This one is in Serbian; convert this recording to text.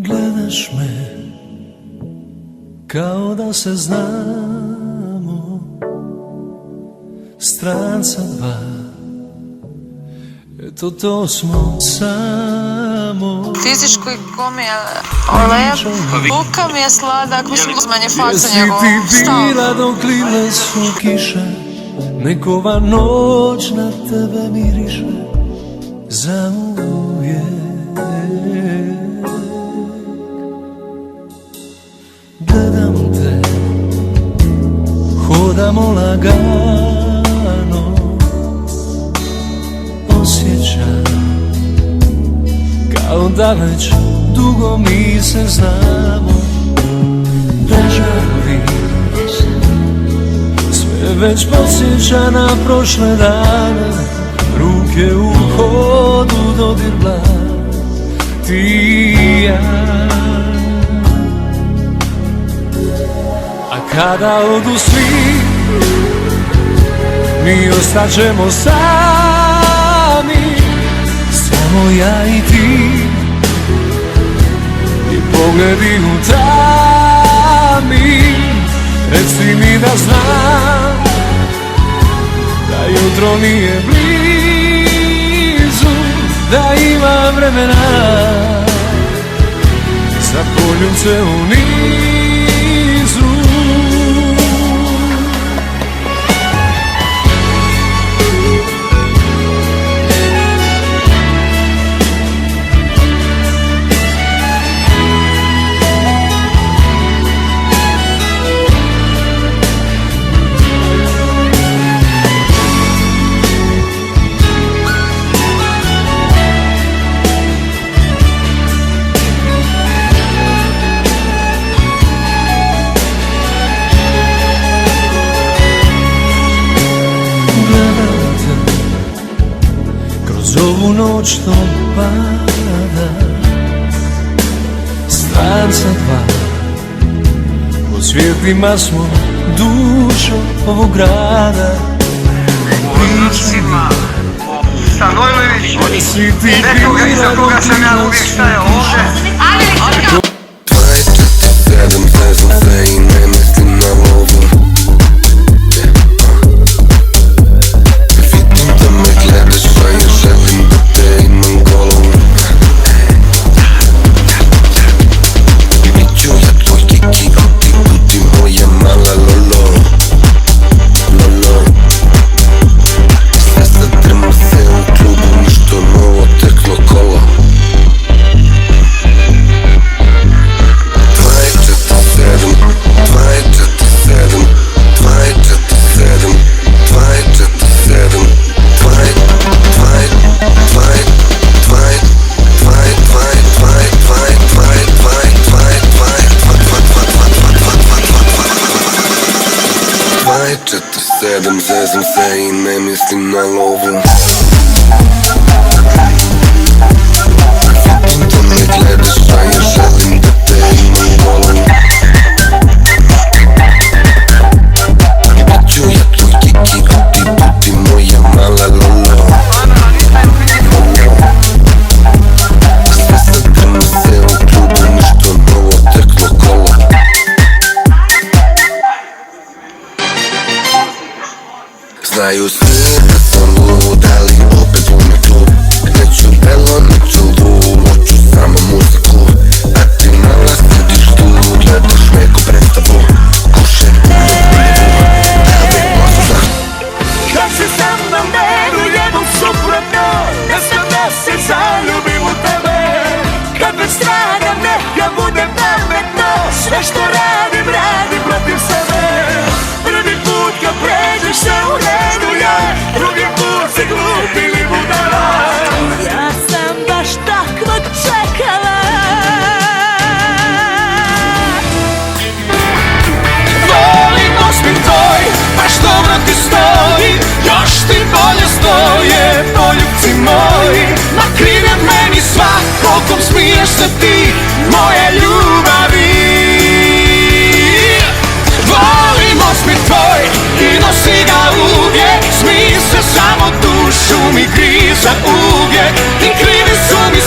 Gledaš me kao da se znamo, stranca dva, eto to smo samo. Fizički ko mi je lep, luka mi je sladak, mislim uzmanje faca njegov stav. Jesi ti bila dok lile su kiše, nekova noć na tebe miriše za uvijek. Gledam te, hodamo lagano, osjećam kao da već dugo mi se znamo. Dežavi, sve već podsjeća na prošle dane, ruke u hodu, dodir dlan, ti i ja. A kada odu svi, mi ostaćemo sami, samo ja i ti, i pogledi u tami. Reci mi da znam da jutro nije blizu, da ima vremena za poljubce u nizu. Ovu noć što pada, stranca dva, po svijetlima smo dušo ovog grada. Pozdrav Stanojlović, nekoga iza koga sam ja uvijek stajao ovdje. 24/7 zezam se i ne mislim na lovu. Vidim da me gledaš, a ja želim da te imam golovu. Bit ću ja tvoj kiki, a ti budi moja mala lolo. Lolo. Sve sad drma se u klubu, ništo novo teklo kolo. 24/7, 24/7, 24/7, 24/7, 24/7, zezam se i ne mislim na lovu. Vidim da me gledaš, a ja želim da te imam golovu. Bit ću ja tvoj kiki, a ti budi moja mala lolo. Sve sad drma se u klubu, ništo novo teklo kolo. Znaju svi da sam lud, ali opet volim klub. Neću belo, neću lud, hoću samo muziku. A ti mala sediš tu, gledaš neku predstavu. Kuše u ljubu, dave mazuza. Kad si sa mnom menu jednom suprotno, ne znam da se zaljubim u tebe. Kad me strana neka bude pametno, sve što radim, radim protiv sebe. Prvi put kad pređeš se u redu ja, drugi put se glup ili budala. Ja sam baš tako čekala. Volim osmih tvoj, baš dobro ti stoji. Još ti bolje stoje poljubci moji. Ma krive meni svakokom smiješ se ti, moje ljubavi. Volim osmih tvoj i nosi ga uvijek. Smij se samo dušu mi griza uvijek. I krivi su mi